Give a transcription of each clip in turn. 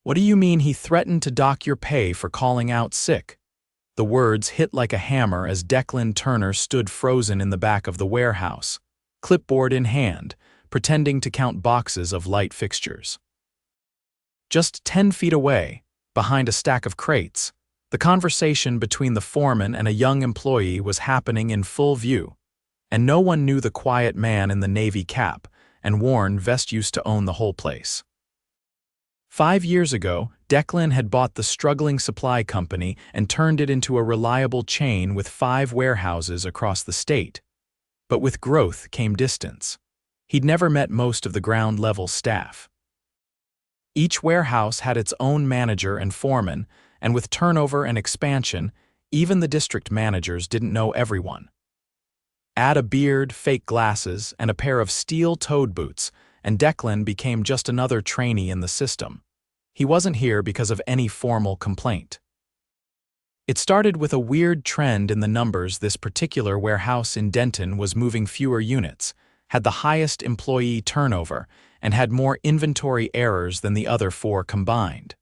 "What do you mean he threatened to dock your pay for calling out sick?" The words hit like a hammer as Declan Turner stood frozen in the back of the warehouse, clipboard in hand, pretending to count boxes of light fixtures. Just 10 feet away, behind a stack of crates, the conversation between the foreman and a young employee was happening in full view, and no one knew the quiet man in the navy cap and worn vest used to own the whole place. 5 years ago, Declan had bought the struggling supply company and turned it into a reliable chain with 5 warehouses across the state. But with growth came distance. He'd never met most of the ground-level staff. Each warehouse had its own manager and foreman, and with turnover and expansion, even the district managers didn't know everyone. Add a beard, fake glasses, and a pair of steel-toed boots, and Declan became just another trainee in the system. He wasn't here because of any formal complaint. It started with a weird trend in the numbers. This particular warehouse in Denton was moving fewer units, had the highest employee turnover, and had more inventory errors than the other 4 combined.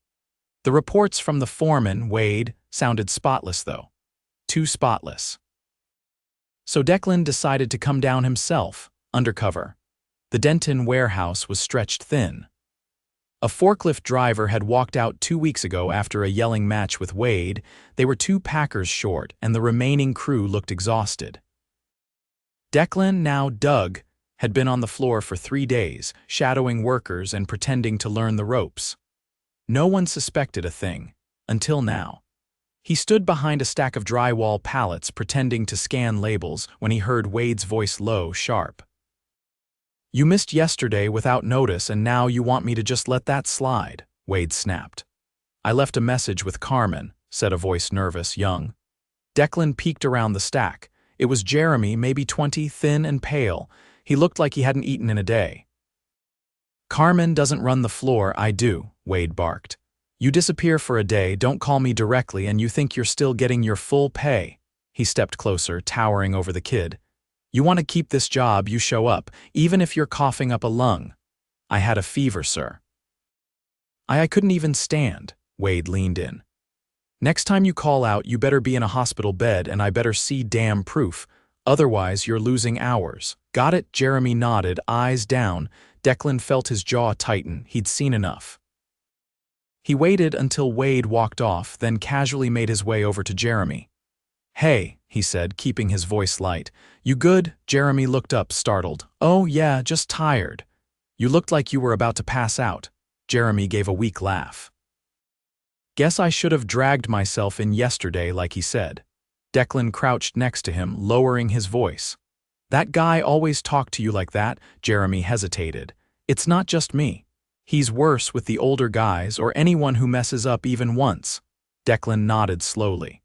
The reports from the foreman, Wade, sounded spotless though. Too spotless. So Declan decided to come down himself, undercover. The Denton warehouse was stretched thin. A forklift driver had walked out 2 weeks ago after a yelling match with Wade. They were 2 packers short, and the remaining crew looked exhausted. Declan, now Doug, had been on the floor for 3 days, shadowing workers and pretending to learn the ropes. No one suspected a thing, until now. He stood behind a stack of drywall pallets pretending to scan labels when he heard Wade's voice low, sharp. "You missed yesterday without notice and now you want me to just let that slide," Wade snapped. "I left a message with Carmen," said a voice nervous, young. Declan peeked around the stack. It was Jeremy, maybe 20, thin and pale. He looked like he hadn't eaten in a day. "Carmen doesn't run the floor, I do," Wade barked. "You disappear for a day, don't call me directly, and you think you're still getting your full pay." He stepped closer, towering over the kid. "You want to keep this job, you show up, even if you're coughing up a lung." "I had a fever, sir." I couldn't even stand," Wade leaned in. "Next time you call out, you better be in a hospital bed and I better see damn proof. Otherwise, you're losing hours." "Got it," Jeremy nodded, eyes down. Declan felt his jaw tighten. He'd seen enough. He waited until Wade walked off, then casually made his way over to Jeremy. "Hey," he said, keeping his voice light. "You good?" Jeremy looked up, startled. "Oh, yeah, just tired." "You looked like you were about to pass out." Jeremy gave a weak laugh. "Guess I should have dragged myself in yesterday like he said." Declan crouched next to him, lowering his voice. "That guy always talked to you like that?" Jeremy hesitated. "It's not just me. He's worse with the older guys or anyone who messes up even once." Declan nodded slowly.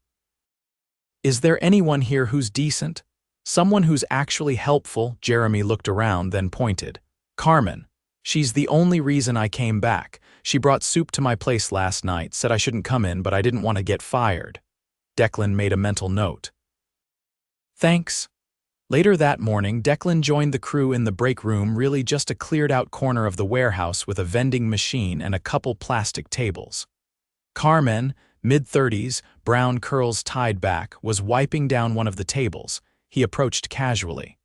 "Is there anyone here who's decent? Someone who's actually helpful?" Jeremy looked around, then pointed. "Carmen. She's the only reason I came back. She brought soup to my place last night, said I shouldn't come in, but I didn't want to get fired." Declan made a mental note. "Thanks." Later that morning, Declan joined the crew in the break room, really just a cleared-out corner of the warehouse with a vending machine and a couple plastic tables. Carmen, mid-30s, brown curls tied back, was wiping down one of the tables. He approached casually.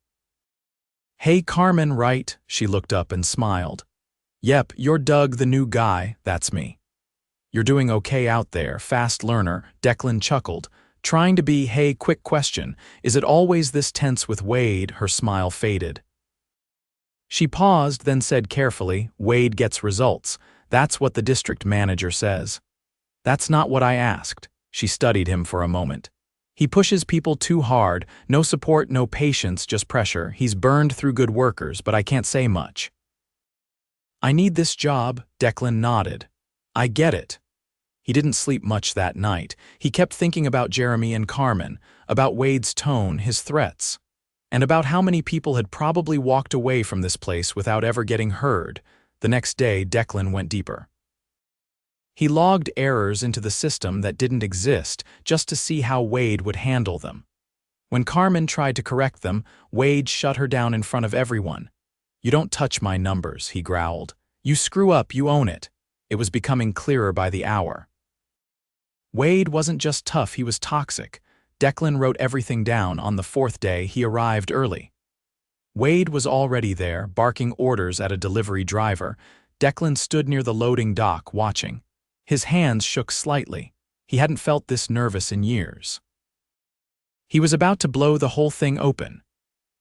"Hey, Carmen, right?" She looked up and smiled. "Yep, you're Doug, the new guy. That's me." "You're doing okay out there, fast learner," Declan chuckled. Trying to be, "Hey, quick question. Is it always this tense with Wade?" Her smile faded. She paused, then said carefully, "Wade gets results. That's what the district manager says." "That's not what I asked." She studied him for a moment. "He pushes people too hard. No support, no patience, just pressure. He's burned through good workers, but I can't say much." "I need this job," Declan nodded. "I get it." He didn't sleep much that night. He kept thinking about Jeremy and Carmen, about Wade's tone, his threats, and about how many people had probably walked away from this place without ever getting heard. The next day, Declan went deeper. He logged errors into the system that didn't exist just to see how Wade would handle them. When Carmen tried to correct them, Wade shut her down in front of everyone. "You don't touch my numbers," he growled. "You screw up, you own it." It was becoming clearer by the hour. Wade wasn't just tough, he was toxic. Declan wrote everything down. On the fourth day, he arrived early. Wade was already there, barking orders at a delivery driver. Declan stood near the loading dock, watching. His hands shook slightly. He hadn't felt this nervous in years. He was about to blow the whole thing open.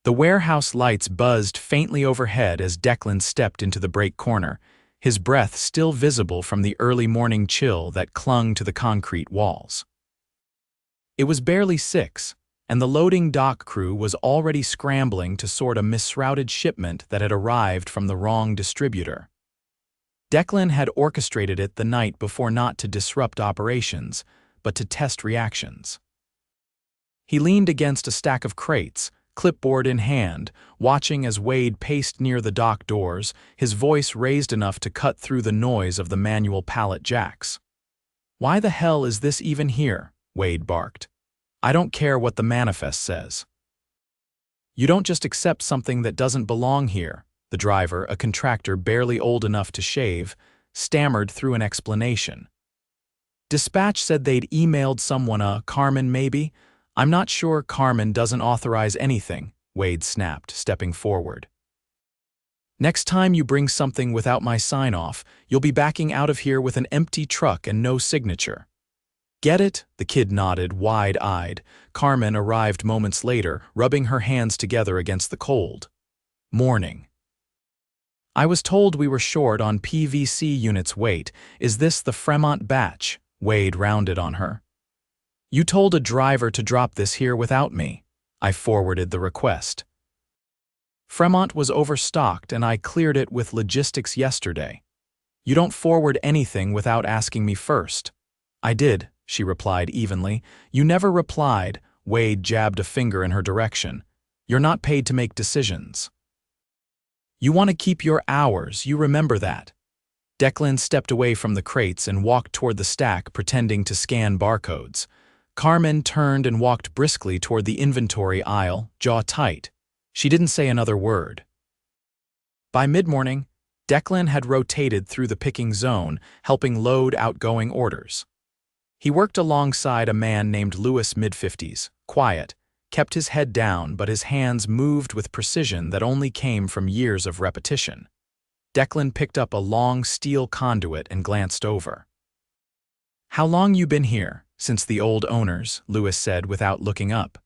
The warehouse lights buzzed faintly overhead as Declan stepped into the break corner, his breath still visible from the early morning chill that clung to the concrete walls. It was barely 6, and the loading dock crew was already scrambling to sort a misrouted shipment that had arrived from the wrong distributor. Declan had orchestrated it the night before, not to disrupt operations, but to test reactions. He leaned against a stack of crates, clipboard in hand, watching as Wade paced near the dock doors, his voice raised enough to cut through the noise of the manual pallet jacks. "Why the hell is this even here?" Wade barked. "I don't care what the manifest says." "You don't just accept something that doesn't belong here," the driver, a contractor barely old enough to shave, stammered through an explanation. "Dispatch said they'd emailed someone, Carmen maybe? I'm not sure. Carmen doesn't authorize anything," Wade snapped, stepping forward. "Next time you bring something without my sign-off, you'll be backing out of here with an empty truck and no signature." "Get it?" The kid nodded, wide-eyed. Carmen arrived moments later, rubbing her hands together against the cold. "Morning. I was told we were short on PVC units. Wait, is this the Fremont batch?" Wade rounded on her. "You told a driver to drop this here without me." I forwarded the request. "Fremont was overstocked and I cleared it with logistics yesterday. You don't forward anything without asking me first." "I did," she replied evenly. "You never replied." Wade jabbed a finger in her direction. "You're not paid to make decisions. You want to keep your hours, you remember that." Declan stepped away from the crates and walked toward the stack, pretending to scan barcodes. Carmen turned and walked briskly toward the inventory aisle, jaw tight. She didn't say another word. By mid-morning, Declan had rotated through the picking zone, helping load outgoing orders. He worked alongside a man named Lewis, mid-50s, quiet, kept his head down, but his hands moved with precision that only came from years of repetition. Declan picked up a long steel conduit and glanced over. "How long you been here?" "Since the old owners," Lewis said without looking up.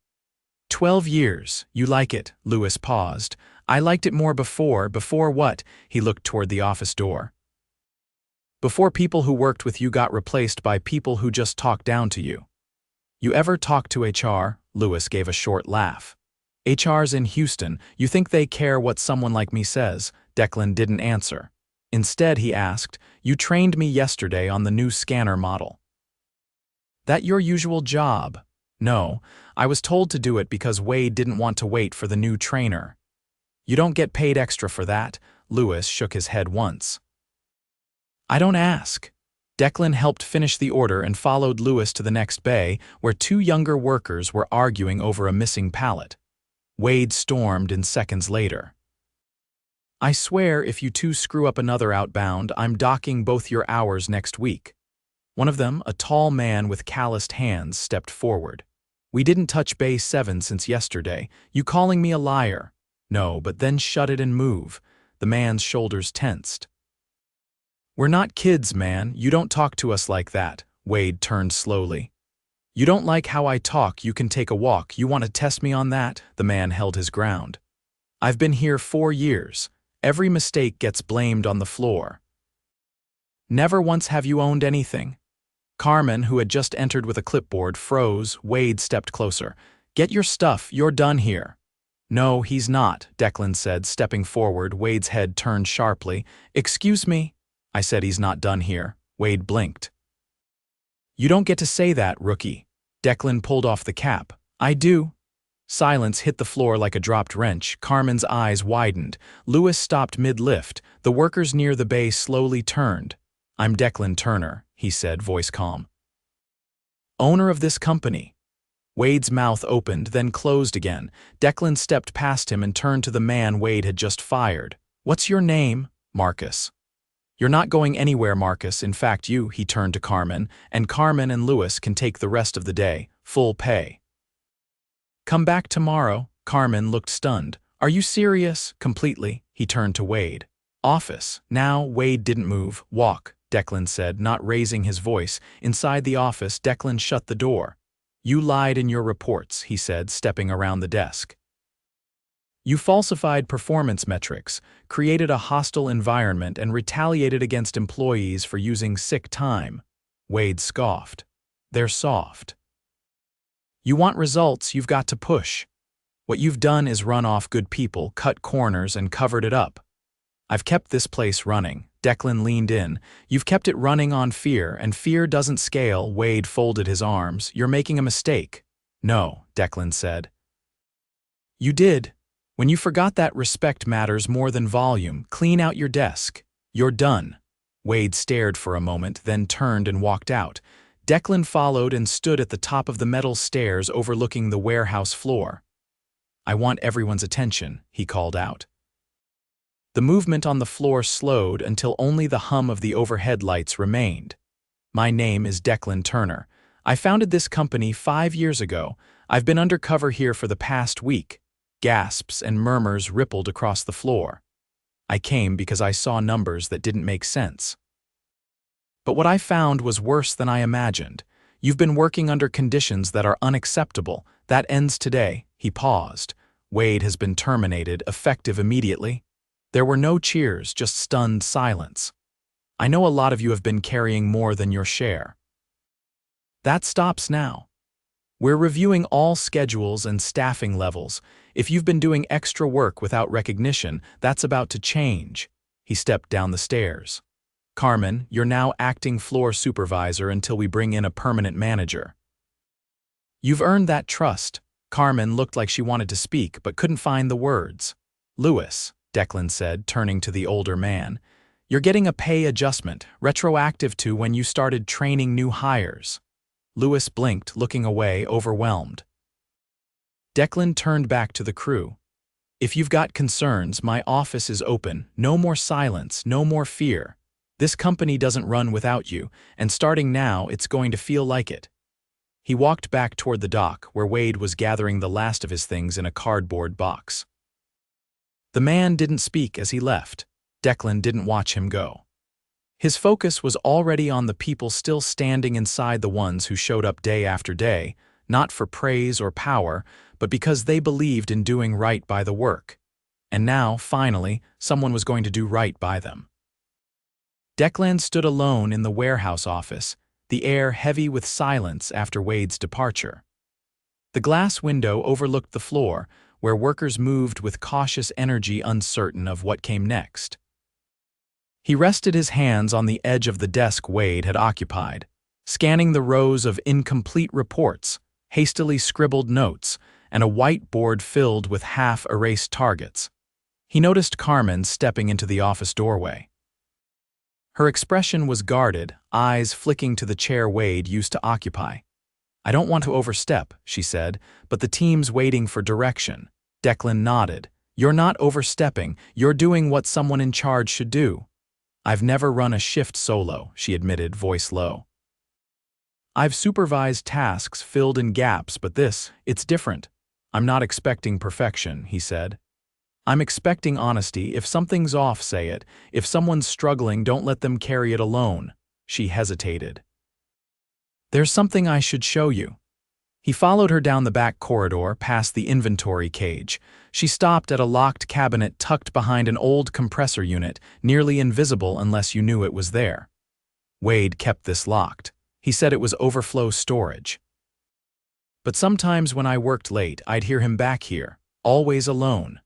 12 years. You like it?" Lewis paused. "I liked it more before." "Before what?" He looked toward the office door. "Before people who worked with you got replaced by people who just talked down to you." "You ever talk to HR?" Lewis gave a short laugh. "HR's in Houston. You think they care what someone like me says?" Declan didn't answer. Instead, he asked, "You trained me yesterday on the new scanner model. That your usual job?" "No, I was told to do it because Wade didn't want to wait for the new trainer." "You don't get paid extra for that?" Lewis shook his head once. "I don't ask." Declan helped finish the order and followed Lewis to the next bay, where 2 younger workers were arguing over a missing pallet. Wade stormed in seconds later. "I swear if you 2 screw up another outbound, I'm docking both your hours next week." One of them, a tall man with calloused hands, stepped forward. "We didn't touch Bay 7 since yesterday. You calling me a liar?" "No, but then shut it and move." The man's shoulders tensed. "We're not kids, man. You don't talk to us like that." Wade turned slowly. "You don't like how I talk, you can take a walk. You want to test me on that?" The man held his ground. "I've been here 4 years. Every mistake gets blamed on the floor. Never once have you owned anything." Carmen, who had just entered with a clipboard, froze. Wade stepped closer. "Get your stuff, you're done here." "No, he's not," Declan said, stepping forward. Wade's head turned sharply. "Excuse me?" "I said he's not done here." Wade blinked. "You don't get to say that, rookie." Declan pulled off the cap. "I do." Silence hit the floor like a dropped wrench. Carmen's eyes widened. Lewis stopped mid-lift. The workers near the bay slowly turned. "I'm Declan Turner," he said, voice calm. "Owner of this company." Wade's mouth opened, then closed again. Declan stepped past him and turned to the man Wade had just fired. "What's your name?" "Marcus." You're not going anywhere, Marcus. In fact, he turned to Carmen, and Carmen and Lewis can take the rest of the day, full pay. Come back tomorrow. Carmen looked stunned. Are you serious? Completely. He turned to Wade. Office. Now. Wade didn't move. Walk, Declan said, not raising his voice. Inside the office, Declan shut the door. You lied in your reports, he said, stepping around the desk. You falsified performance metrics, created a hostile environment, and retaliated against employees for using sick time. Wade scoffed. They're soft. You want results, you've got to push. What you've done is run off good people, cut corners, and covered it up. I've kept this place running. Declan leaned in. You've kept it running on fear, and fear doesn't scale. Wade folded his arms. You're making a mistake. No, Declan said. You did. When you forgot that respect matters more than volume, clean out your desk. You're done. Wade stared for a moment, then turned and walked out. Declan followed and stood at the top of the metal stairs overlooking the warehouse floor. I want everyone's attention, he called out. The movement on the floor slowed until only the hum of the overhead lights remained. My name is Declan Turner. I founded this company 5 years ago. I've been undercover here for the past week. Gasps and murmurs rippled across the floor. I came because I saw numbers that didn't make sense. But what I found was worse than I imagined. You've been working under conditions that are unacceptable. That ends today. He paused. Wade has been terminated, effective immediately. There were no cheers, just stunned silence. I know a lot of you have been carrying more than your share. That stops now. We're reviewing all schedules and staffing levels. If you've been doing extra work without recognition, that's about to change. He stepped down the stairs. Carmen, you're now acting floor supervisor until we bring in a permanent manager. You've earned that trust. Carmen looked like she wanted to speak but couldn't find the words. Lewis, Declan said, turning to the older man, you're getting a pay adjustment, retroactive to when you started training new hires. Lewis blinked, looking away, overwhelmed. Declan turned back to the crew. If you've got concerns, my office is open. No more silence, no more fear. This company doesn't run without you, and starting now, it's going to feel like it. He walked back toward the dock, where Wade was gathering the last of his things in a cardboard box. The man didn't speak as he left. Declan didn't watch him go. His focus was already on the people still standing inside, the ones who showed up day after day, not for praise or power, but because they believed in doing right by the work. And now, finally, someone was going to do right by them. Declan stood alone in the warehouse office, the air heavy with silence after Wade's departure. The glass window overlooked the floor, where workers moved with cautious energy, uncertain of what came next. He rested his hands on the edge of the desk Wade had occupied, scanning the rows of incomplete reports, hastily scribbled notes, and a whiteboard filled with half-erased targets. He noticed Carmen stepping into the office doorway. Her expression was guarded, eyes flicking to the chair Wade used to occupy. I don't want to overstep, she said, but the team's waiting for direction. Declan nodded. You're not overstepping, you're doing what someone in charge should do. I've never run a shift solo, she admitted, voice low. I've supervised tasks filled in gaps, but it's different. I'm not expecting perfection, he said. I'm expecting honesty. If something's off, say it. If someone's struggling, don't let them carry it alone. She hesitated. There's something I should show you. He followed her down the back corridor, past the inventory cage. She stopped at a locked cabinet tucked behind an old compressor unit, nearly invisible unless you knew it was there. Wade kept this locked. He said it was overflow storage. But sometimes when I worked late, I'd hear him back here, always alone.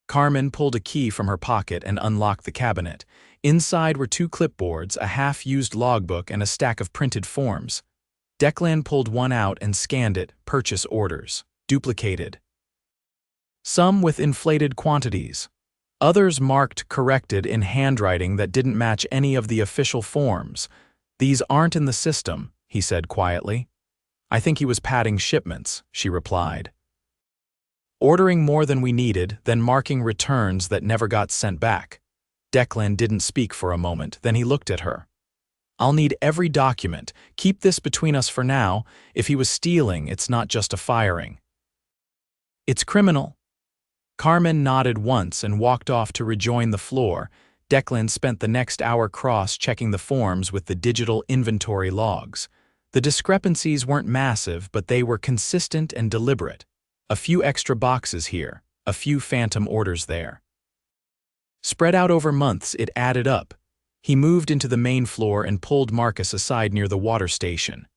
Carmen pulled a key from her pocket and unlocked the cabinet. Inside were 2 clipboards, a half-used logbook, and a stack of printed forms. Declan pulled one out and scanned it, purchase orders, duplicated. Some with inflated quantities. Others marked corrected in handwriting that didn't match any of the official forms. These aren't in the system, he said quietly. I think he was padding shipments, she replied. Ordering more than we needed, then marking returns that never got sent back. Declan didn't speak for a moment, then he looked at her. I'll need every document. Keep this between us for now. If he was stealing, it's not just a firing. It's criminal. Carmen nodded once and walked off to rejoin the floor. Declan spent the next hour cross-checking the forms with the digital inventory logs. The discrepancies weren't massive, but they were consistent and deliberate. A few extra boxes here, a few phantom orders there. Spread out over months, it added up. He moved into the main floor and pulled Marcus aside near the water station.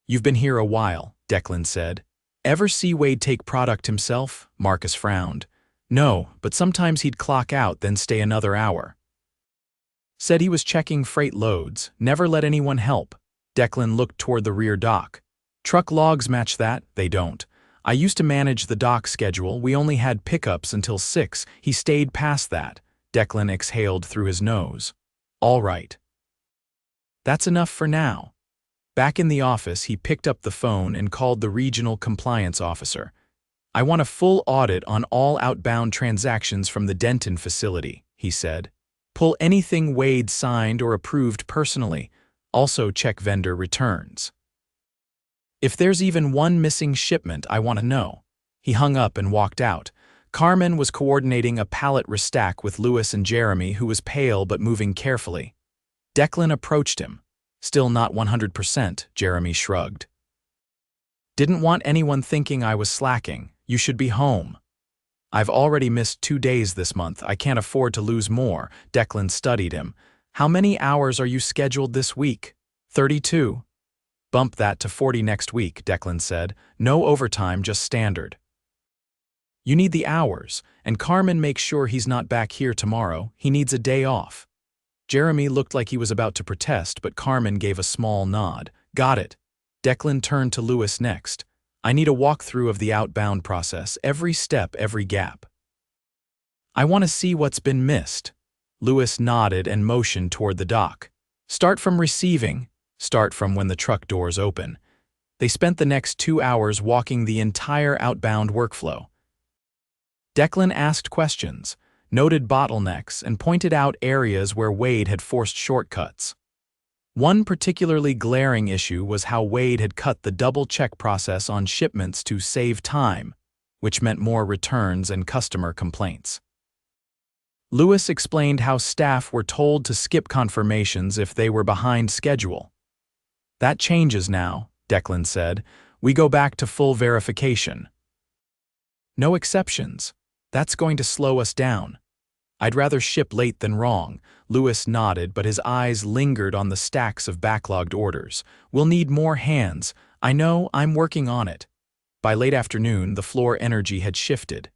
You've been here a while, Declan said. Ever see Wade take product himself? Marcus frowned. No, but sometimes he'd clock out, then stay another hour. Said he was checking freight loads, never let anyone help. Declan looked toward the rear dock. Truck logs match that, they don't. I used to manage the dock schedule, we only had pickups until 6, he stayed past that. Declan exhaled through his nose. All right. That's enough for now. Back in the office, he picked up the phone and called the regional compliance officer. I want a full audit on all outbound transactions from the Denton facility, he said. Pull anything Wade signed or approved personally. Also check vendor returns. If there's even one missing shipment, I want to know. He hung up and walked out. Carmen was coordinating a pallet restack with Lewis and Jeremy, who was pale but moving carefully. Declan approached him. Still not 100%, Jeremy shrugged. Didn't want anyone thinking I was slacking. You should be home. I've already missed 2 days this month. I can't afford to lose more. Declan studied him. How many hours are you scheduled this week? 32. Bump that to 40 next week, Declan said. No overtime, just standard. You need the hours, and Carmen makes sure he's not back here tomorrow. He needs a day off. Jeremy looked like he was about to protest, but Carmen gave a small nod. Got it. Declan turned to Lewis next. I need a walkthrough of the outbound process, every step, every gap. I want to see what's been missed. Lewis nodded and motioned toward the dock. Start from receiving. Start from when the truck doors open. They spent the next 2 hours walking the entire outbound workflow. Declan asked questions, noted bottlenecks, and pointed out areas where Wade had forced shortcuts. One particularly glaring issue was how Wade had cut the double-check process on shipments to save time, which meant more returns and customer complaints. Lewis explained how staff were told to skip confirmations if they were behind schedule. That changes now, Declan said. We go back to full verification. No exceptions. That's going to slow us down. I'd rather ship late than wrong. Lewis nodded, but his eyes lingered on the stacks of backlogged orders. We'll need more hands. I know, I'm working on it. By late afternoon, the floor energy had shifted.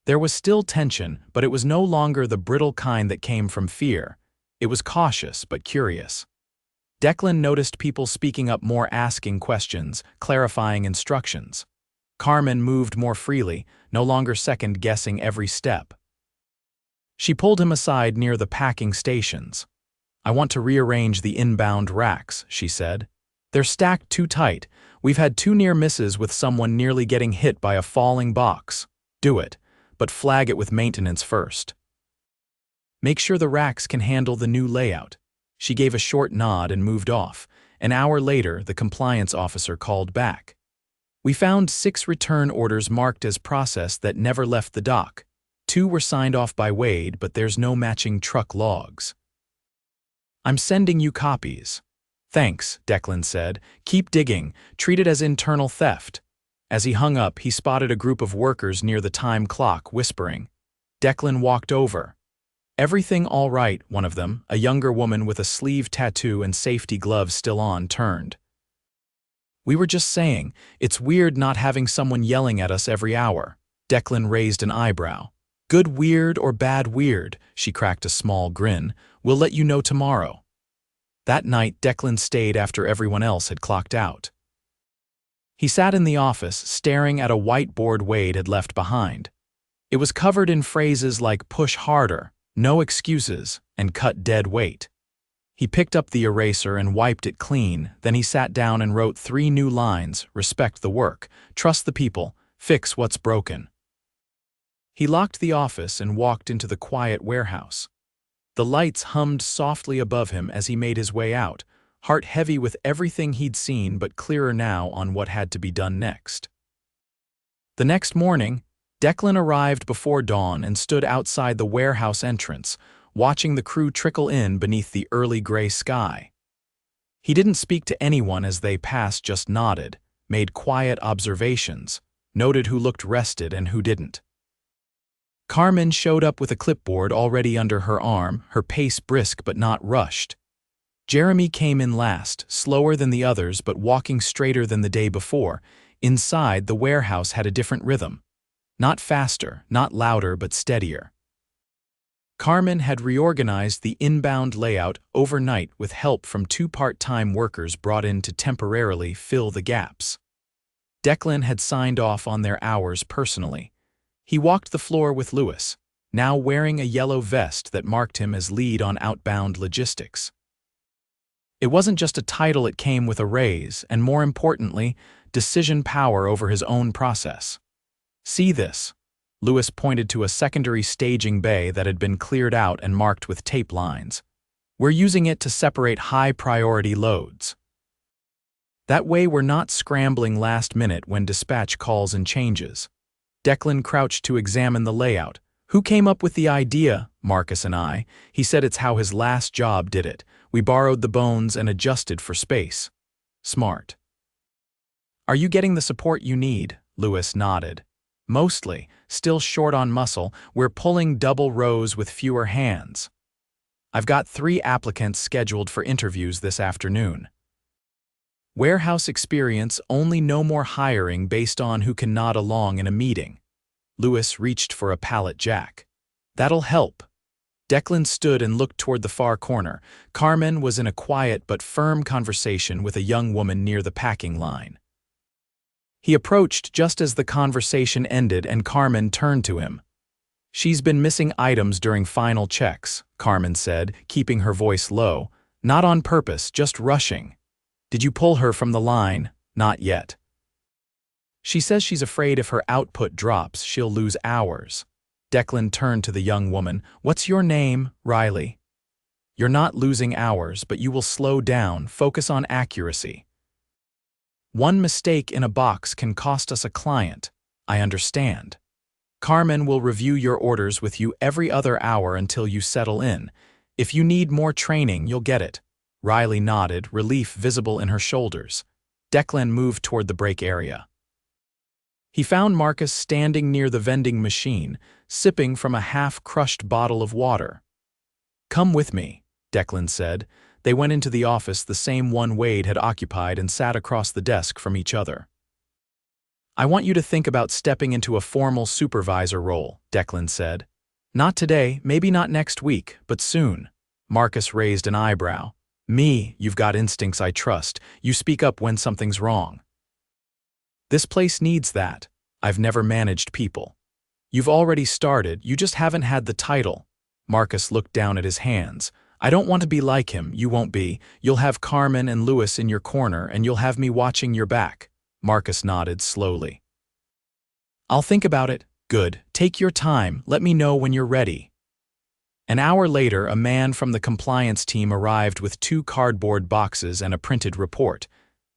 There was still tension, but it was no longer the brittle kind that came from fear. It was cautious but curious. Declan noticed people speaking up more, asking questions, clarifying instructions. Carmen moved more freely, no longer second-guessing every step. She pulled him aside near the packing stations. I want to rearrange the inbound racks, she said. They're stacked too tight. We've had 2 near misses with someone nearly getting hit by a falling box. Do it, but flag it with maintenance first. Make sure the racks can handle the new layout. She gave a short nod and moved off. An hour later, the compliance officer called back. We found 6 return orders marked as processed that never left the dock. 2 were signed off by Wade, but there's no matching truck logs. I'm sending you copies. Thanks, Declan said. Keep digging. Treat it as internal theft. As he hung up, he spotted a group of workers near the time clock, whispering. Declan walked over. Everything all right, one of them, a younger woman with a sleeve tattoo and safety gloves still on, turned. We were just saying, it's weird not having someone yelling at us every hour. Declan raised an eyebrow. Good weird or bad weird, she cracked a small grin. We'll let you know tomorrow. That night, Declan stayed after everyone else had clocked out. He sat in the office, staring at a whiteboard Wade had left behind. It was covered in phrases like push harder, no excuses, and cut dead weight. He picked up the eraser and wiped it clean, then he sat down and wrote 3 new lines: respect the work, trust the people, fix what's broken. He locked the office and walked into the quiet warehouse. The lights hummed softly above him as he made his way out, heart heavy with everything he'd seen but clearer now on what had to be done next. The next morning, Declan arrived before dawn and stood outside the warehouse entrance, watching the crew trickle in beneath the early gray sky. He didn't speak to anyone as they passed, just nodded, made quiet observations, noted who looked rested and who didn't. Carmen showed up with a clipboard already under her arm, her pace brisk but not rushed. Jeremy came in last, slower than the others but walking straighter than the day before. Inside, the warehouse had a different rhythm. Not faster, not louder, but steadier. Carmen had reorganized the inbound layout overnight with help from 2 part-time workers brought in to temporarily fill the gaps. Declan had signed off on their hours personally. He walked the floor with Lewis, now wearing a yellow vest that marked him as lead on outbound logistics. It wasn't just a title, it came with a raise, and more importantly, decision power over his own process. See this. Lewis pointed to a secondary staging bay that had been cleared out and marked with tape lines. We're using it to separate high-priority loads. That way we're not scrambling last minute when dispatch calls and changes. Declan crouched to examine the layout. Who came up with the idea? Marcus and I. He said it's how his last job did it. We borrowed the bones and adjusted for space. Smart. Are you getting the support you need? Lewis nodded. Mostly, still short on muscle, we're pulling double rows with fewer hands. I've got 3 applicants scheduled for interviews this afternoon. Warehouse experience, only no more hiring based on who can nod along in a meeting. Lewis reached for a pallet jack. That'll help. Declan stood and looked toward the far corner. Carmen was in a quiet but firm conversation with a young woman near the packing line. He approached just as the conversation ended and Carmen turned to him. She's been missing items during final checks, Carmen said, keeping her voice low. Not on purpose, just rushing. Did you pull her from the line? Not yet. She says she's afraid if her output drops, she'll lose hours. Declan turned to the young woman. What's your name, Riley? You're not losing hours, but you will slow down, focus on accuracy. One mistake in a box can cost us a client. I understand. Carmen will review your orders with you every other hour until you settle in. If you need more training, you'll get it. Riley nodded, relief visible in her shoulders. Declan moved toward the break area. He found Marcus standing near the vending machine, sipping from a half-crushed bottle of water. Come with me, Declan said. They went into the office, the same one Wade had occupied, and sat across the desk from each other. I want you to think about stepping into a formal supervisor role, Declan said. Not today, maybe not next week, but soon. Marcus raised an eyebrow. Me, you've got instincts I trust. You speak up when something's wrong. This place needs that. I've never managed people. You've already started, you just haven't had the title. Marcus looked down at his hands. I don't want to be like him, you won't be. You'll have Carmen and Lewis in your corner and you'll have me watching your back. Marcus nodded slowly. I'll think about it. Good. Take your time. Let me know when you're ready. An hour later, a man from the compliance team arrived with 2 cardboard boxes and a printed report.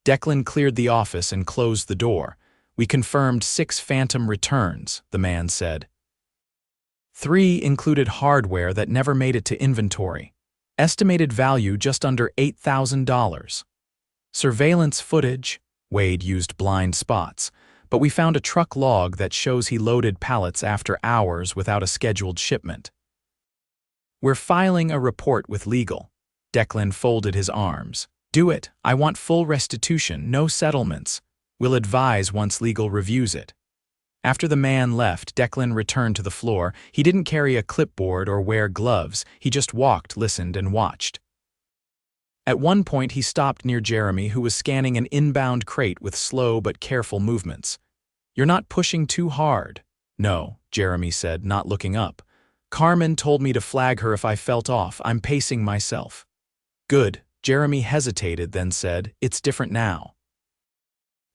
Declan cleared the office and closed the door. We confirmed 6 phantom returns, the man said. 3 included hardware that never made it to inventory. Estimated value just under $8,000. Surveillance footage, Wade used blind spots, but we found a truck log that shows he loaded pallets after hours without a scheduled shipment. We're filing a report with legal. Declan folded his arms. Do it. I want full restitution, no settlements. We'll advise once legal reviews it. After the man left, Declan returned to the floor. He didn't carry a clipboard or wear gloves. He just walked, listened, and watched. At one point, he stopped near Jeremy, who was scanning an inbound crate with slow but careful movements. You're not pushing too hard. No, Jeremy said, not looking up. Carmen told me to flag her if I felt off. I'm pacing myself. Good. Jeremy hesitated, then said, it's different now.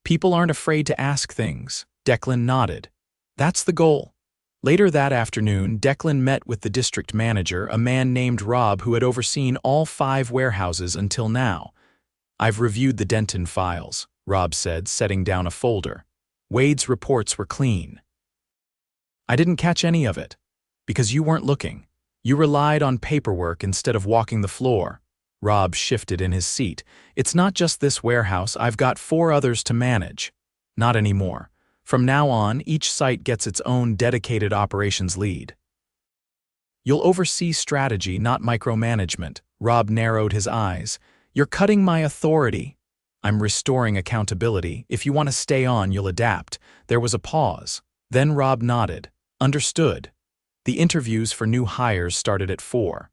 People aren't afraid to ask things. Declan nodded. That's the goal. Later that afternoon, Declan met with the district manager, a man named Rob who had overseen all 5 warehouses until now. "I've reviewed the Denton files," Rob said, setting down a folder. "Wade's reports were clean. I didn't catch any of it. Because you weren't looking. You relied on paperwork instead of walking the floor." Rob shifted in his seat. "It's not just this warehouse, I've got 4 others to manage." "Not anymore. From now on, each site gets its own dedicated operations lead. You'll oversee strategy, not micromanagement." Rob narrowed his eyes. "You're cutting my authority." "I'm restoring accountability. If you want to stay on, you'll adapt." There was a pause. Then Rob nodded. "Understood." The interviews for new hires started at 4.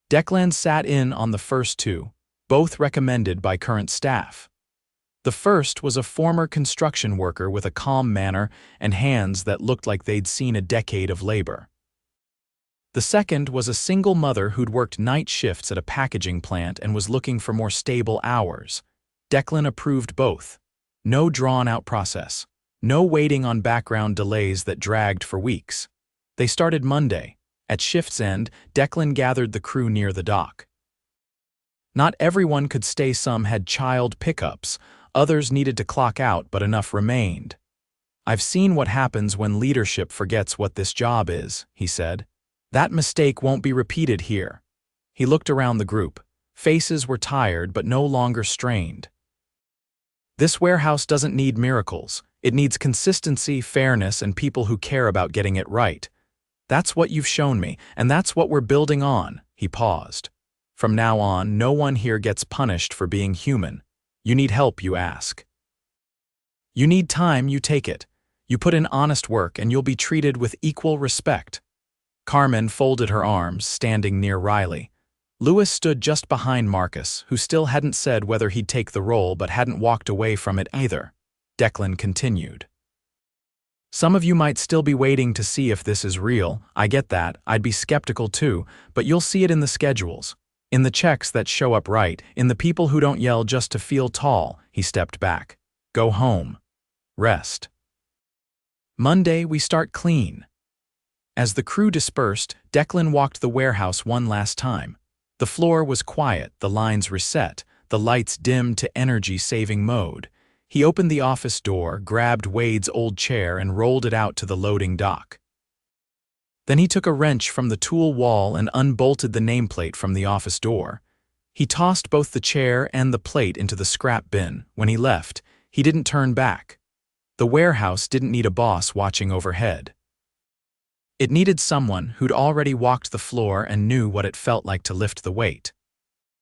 Declan sat in on the first 2, both recommended by current staff. The first was a former construction worker with a calm manner and hands that looked like they'd seen a decade of labor. The second was a single mother who'd worked night shifts at a packaging plant and was looking for more stable hours. Declan approved both. No drawn-out process. No waiting on background delays that dragged for weeks. They started Monday. At shift's end, Declan gathered the crew near the dock. Not everyone could stay. Some had child pickups. Others needed to clock out, but enough remained. "I've seen what happens when leadership forgets what this job is," he said. "That mistake won't be repeated here." He looked around the group. Faces were tired but no longer strained. "This warehouse doesn't need miracles. It needs consistency, fairness, and people who care about getting it right. That's what you've shown me, and that's what we're building on." He paused. "From now on, no one here gets punished for being human. You need help, you ask. You need time, you take it. You put in honest work and you'll be treated with equal respect." Carmen folded her arms, standing near Riley. Lewis stood just behind Marcus, who still hadn't said whether he'd take the role but hadn't walked away from it either. Declan continued. "Some of you might still be waiting to see if this is real. I get that. I'd be skeptical too, but you'll see it in the schedules. In the checks that show up right, in the people who don't yell just to feel tall." He stepped back. "Go home. Rest. Monday, we start clean." As the crew dispersed, Declan walked the warehouse one last time. The floor was quiet, the lines reset, the lights dimmed to energy-saving mode. He opened the office door, grabbed Wade's old chair, and rolled it out to the loading dock. Then he took a wrench from the tool wall and unbolted the nameplate from the office door. He tossed both the chair and the plate into the scrap bin. When he left, he didn't turn back. The warehouse didn't need a boss watching overhead. It needed someone who'd already walked the floor and knew what it felt like to lift the weight.